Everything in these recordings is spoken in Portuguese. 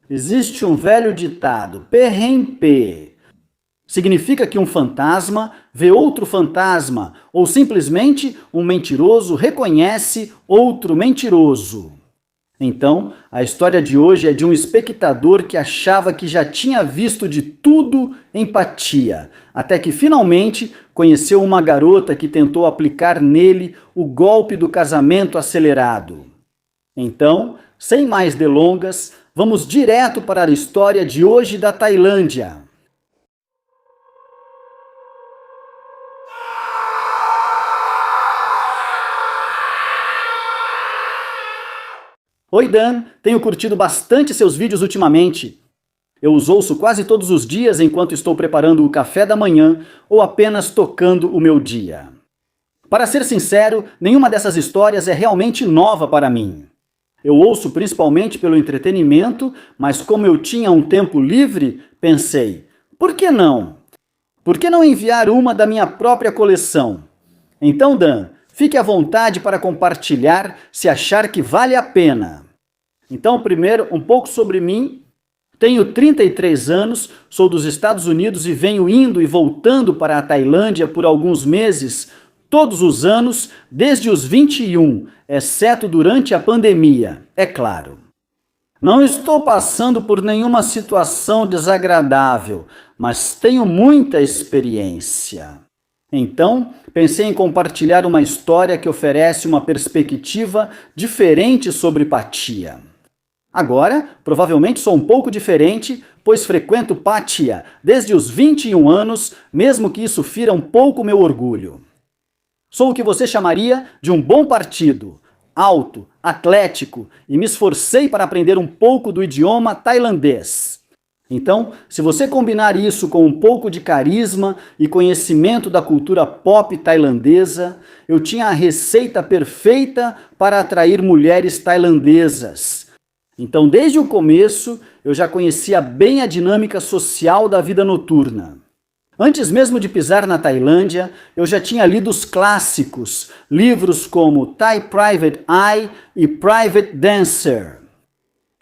Existe um velho ditado, perrempê. Significa que um fantasma vê outro fantasma, ou simplesmente um mentiroso reconhece outro mentiroso. Então, a história de hoje é de um espectador que achava que já tinha visto de tudo em Patia, até que finalmente conheceu uma garota que tentou aplicar nele o golpe do casamento acelerado. Então, sem mais delongas, vamos direto para a história de hoje da Tailândia. Oi Dan, tenho curtido bastante seus vídeos ultimamente. Eu os ouço quase todos os dias enquanto estou preparando o café da manhã ou apenas tocando o meu dia. Para ser sincero, nenhuma dessas histórias é realmente nova para mim. Eu ouço principalmente pelo entretenimento, mas como eu tinha um tempo livre, pensei, por que não? Por que não enviar uma da minha própria coleção? Então Dan, fique à vontade para compartilhar se achar que vale a pena. Então, primeiro, um pouco sobre mim. Tenho 33 anos, sou dos Estados Unidos e venho indo e voltando para a Tailândia por alguns meses, todos os anos, desde os 21, exceto durante a pandemia, é claro. Não estou passando por nenhuma situação desagradável, mas tenho muita experiência. Então, pensei em compartilhar uma história que oferece uma perspectiva diferente sobre Patia. Agora, provavelmente sou um pouco diferente, pois frequento Patia desde os 21 anos, mesmo que isso fira um pouco meu orgulho. Sou o que você chamaria de um bom partido, alto, atlético, e me esforcei para aprender um pouco do idioma tailandês. Então, se você combinar isso com um pouco de carisma e conhecimento da cultura pop tailandesa, eu tinha a receita perfeita para atrair mulheres tailandesas. Então, desde o começo, eu já conhecia bem a dinâmica social da vida noturna. Antes mesmo de pisar na Tailândia, eu já tinha lido os clássicos, livros como Thai Private Eye e Private Dancer.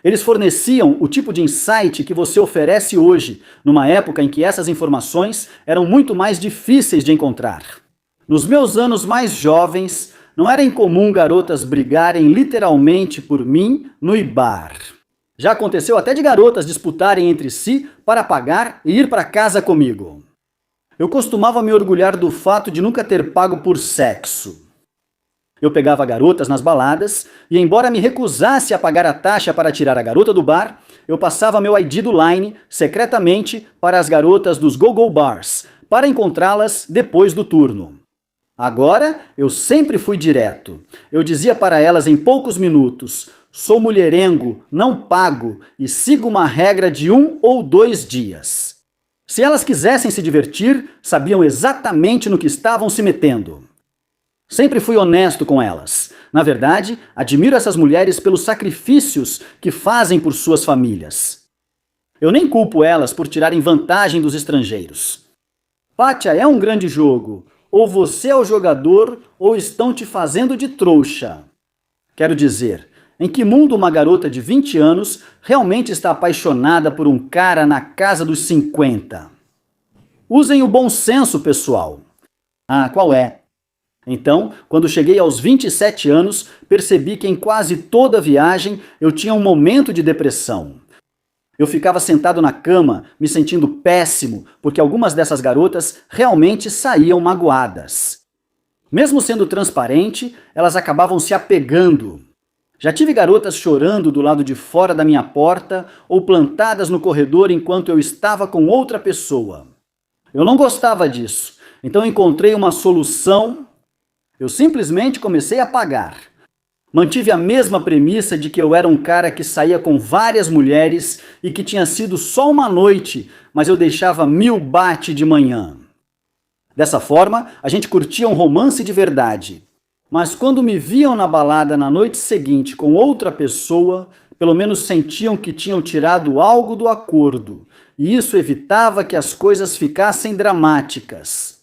Eles forneciam o tipo de insight que você oferece hoje, numa época em que essas informações eram muito mais difíceis de encontrar. Nos meus anos mais jovens, não era incomum garotas brigarem literalmente por mim no bar. Já aconteceu até de garotas disputarem entre si para pagar e ir para casa comigo. Eu costumava me orgulhar do fato de nunca ter pago por sexo. Eu pegava garotas nas baladas e, embora me recusasse a pagar a taxa para tirar a garota do bar, eu passava meu ID do Line secretamente para as garotas dos go-go bars, para encontrá-las depois do turno. Agora, eu sempre fui direto. Eu dizia para elas em poucos minutos, sou mulherengo, não pago e sigo uma regra de 1 ou 2 dias. Se elas quisessem se divertir, sabiam exatamente no que estavam se metendo. Sempre fui honesto com elas. Na verdade, admiro essas mulheres pelos sacrifícios que fazem por suas famílias. Eu nem culpo elas por tirarem vantagem dos estrangeiros. Patia é um grande jogo. Ou você é o jogador, ou estão te fazendo de trouxa. Quero dizer, em que mundo uma garota de 20 anos realmente está apaixonada por um cara na casa dos 50? Usem o bom senso, pessoal. Ah, qual é? Então, quando cheguei aos 27 anos, percebi que em quase toda viagem eu tinha um momento de depressão. Eu ficava sentado na cama, me sentindo péssimo, porque algumas dessas garotas realmente saíam magoadas. Mesmo sendo transparente, elas acabavam se apegando. Já tive garotas chorando do lado de fora da minha porta ou plantadas no corredor enquanto eu estava com outra pessoa. Eu não gostava disso, então encontrei uma solução. Eu simplesmente comecei a pagar. Mantive a mesma premissa de que eu era um cara que saía com várias mulheres e que tinha sido só uma noite, mas eu deixava 1000 baht de manhã. Dessa forma, a gente curtia um romance de verdade. Mas quando me viam na balada na noite seguinte com outra pessoa, pelo menos sentiam que tinham tirado algo do acordo, e isso evitava que as coisas ficassem dramáticas.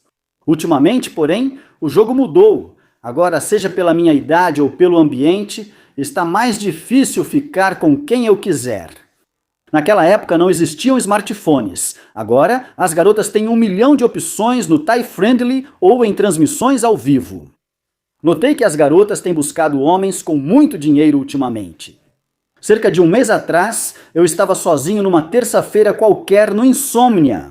Ultimamente, porém, o jogo mudou. Agora, seja pela minha idade ou pelo ambiente, está mais difícil ficar com quem eu quiser. Naquela época não existiam smartphones. Agora, as garotas têm 1 milhão de opções no Thai Friendly ou em transmissões ao vivo. Notei que as garotas têm buscado homens com muito dinheiro ultimamente. Cerca de um mês atrás, eu estava sozinho numa terça-feira qualquer no Insomnia.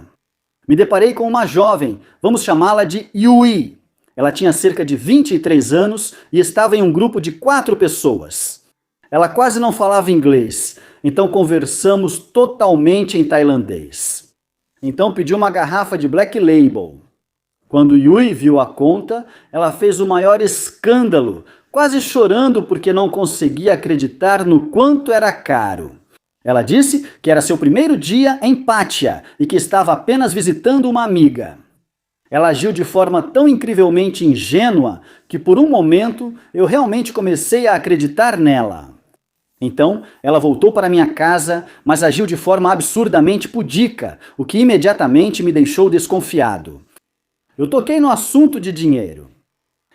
Me deparei com uma jovem, vamos chamá-la de Yui. Ela tinha cerca de 23 anos e estava em um grupo de 4 pessoas. Ela quase não falava inglês, então conversamos totalmente em tailandês. Então pedi uma garrafa de Black Label. Quando Yui viu a conta, ela fez o maior escândalo, quase chorando porque não conseguia acreditar no quanto era caro. Ela disse que era seu primeiro dia em Pattaya e que estava apenas visitando uma amiga. Ela agiu de forma tão incrivelmente ingênua que por um momento eu realmente comecei a acreditar nela. Então, ela voltou para minha casa, mas agiu de forma absurdamente pudica, o que imediatamente me deixou desconfiado. Eu toquei no assunto de dinheiro.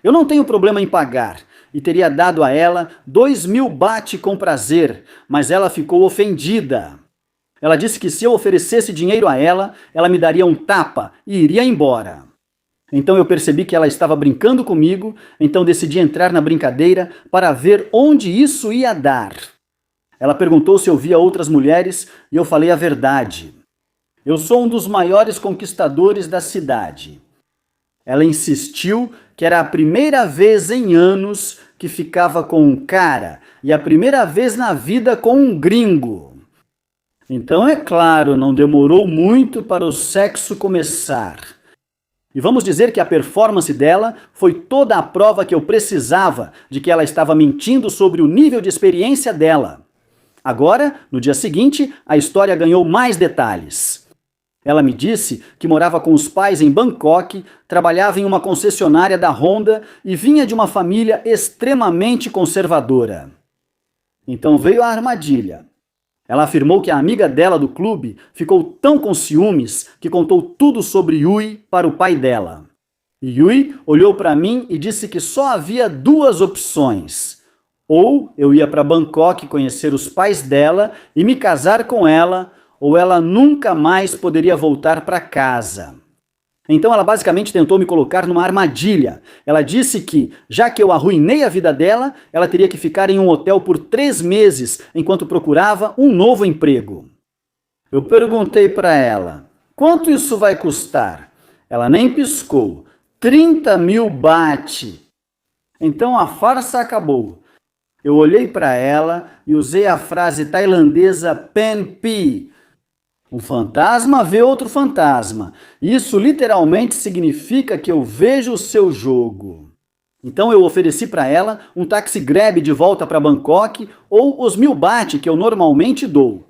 Eu não tenho problema em pagar, e teria dado a ela 2.000 baht com prazer, mas ela ficou ofendida. Ela disse que se eu oferecesse dinheiro a ela, ela me daria um tapa e iria embora. Então eu percebi que ela estava brincando comigo, então decidi entrar na brincadeira para ver onde isso ia dar. Ela perguntou se eu via outras mulheres e eu falei a verdade. Eu sou um dos maiores conquistadores da cidade. Ela insistiu que era a primeira vez em anos que ficava com um cara e a primeira vez na vida com um gringo. Então, é claro, não demorou muito para o sexo começar. E vamos dizer que a performance dela foi toda a prova que eu precisava de que ela estava mentindo sobre o nível de experiência dela. Agora, no dia seguinte, a história ganhou mais detalhes. Ela me disse que morava com os pais em Bangkok, trabalhava em uma concessionária da Honda e vinha de uma família extremamente conservadora. Então veio a armadilha. Ela afirmou que a amiga dela do clube ficou tão com ciúmes que contou tudo sobre Yui para o pai dela. E Yui olhou para mim e disse que só havia 2 opções. Ou eu ia para Bangkok conhecer os pais dela e me casar com ela, ou ela nunca mais poderia voltar para casa. Então ela basicamente tentou me colocar numa armadilha. Ela disse que, já que eu arruinei a vida dela, ela teria que ficar em um hotel por 3 meses enquanto procurava um novo emprego. Eu perguntei para ela, quanto isso vai custar? Ela nem piscou. 30.000 baht. Então a farsa acabou. Eu olhei para ela e usei a frase tailandesa Pen Pi. Um fantasma vê outro fantasma. Isso literalmente significa que eu vejo o seu jogo. Então eu ofereci para ela um táxi Grab de volta para Bangkok ou os 1.000 baht que eu normalmente dou.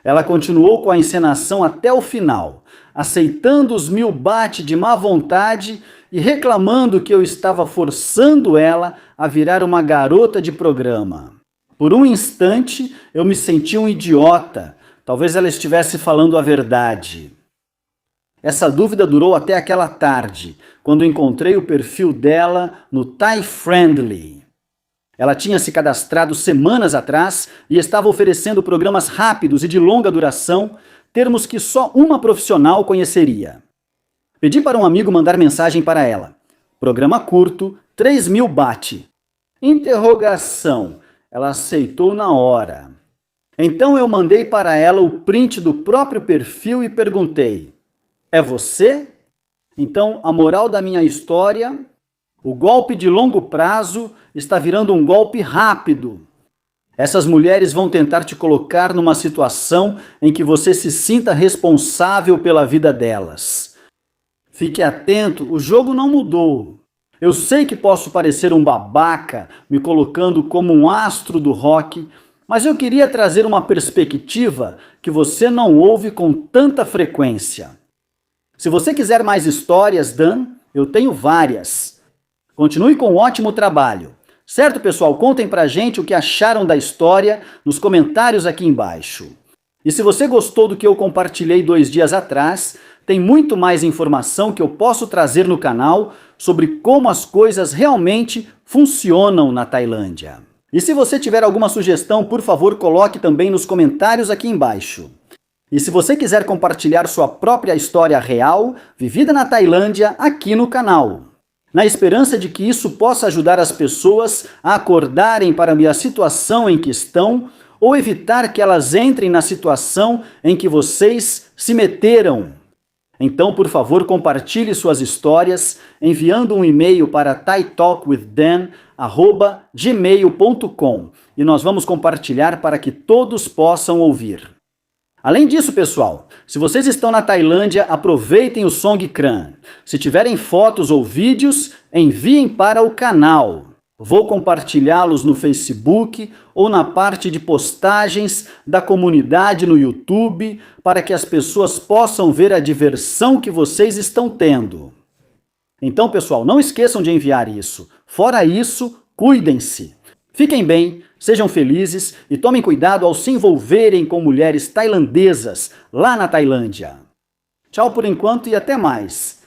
Ela continuou com a encenação até o final, aceitando os 1.000 baht de má vontade e reclamando que eu estava forçando ela a virar uma garota de programa. Por um instante eu me senti um idiota. Talvez ela estivesse falando a verdade. Essa dúvida durou até aquela tarde, quando encontrei o perfil dela no Thai Friendly. Ela tinha se cadastrado semanas atrás e estava oferecendo programas rápidos e de longa duração, termos que só uma profissional conheceria. Pedi para um amigo mandar mensagem para ela. Programa curto, 3.000 baht. Interrogação. Ela aceitou na hora. Então eu mandei para ela o print do próprio perfil e perguntei, é você? Então a moral da minha história, o golpe de longo prazo está virando um golpe rápido. Essas mulheres vão tentar te colocar numa situação em que você se sinta responsável pela vida delas. Fique atento, o jogo não mudou. Eu sei que posso parecer um babaca, me colocando como um astro do rock, mas eu queria trazer uma perspectiva que você não ouve com tanta frequência. Se você quiser mais histórias, Dan, eu tenho várias. Continue com um ótimo trabalho. Certo, pessoal? Contem pra gente o que acharam da história nos comentários aqui embaixo. E se você gostou do que eu compartilhei 2 dias atrás, tem muito mais informação que eu posso trazer no canal sobre como as coisas realmente funcionam na Tailândia. E se você tiver alguma sugestão, por favor, coloque também nos comentários aqui embaixo. E se você quiser compartilhar sua própria história real, vivida na Tailândia, aqui no canal, na esperança de que isso possa ajudar as pessoas a acordarem para a situação em que estão ou evitar que elas entrem na situação em que vocês se meteram. Então, por favor, compartilhe suas histórias enviando um e-mail para thaitalkwithdan@gmail.com e nós vamos compartilhar para que todos possam ouvir. Além disso, pessoal, se vocês estão na Tailândia, aproveitem o Songkran. Se tiverem fotos ou vídeos, enviem para o canal. Vou compartilhá-los no Facebook ou na parte de postagens da comunidade no YouTube para que as pessoas possam ver a diversão que vocês estão tendo. Então, pessoal, não esqueçam de enviar isso. Fora isso, cuidem-se. Fiquem bem, sejam felizes e tomem cuidado ao se envolverem com mulheres tailandesas lá na Tailândia. Tchau por enquanto e até mais.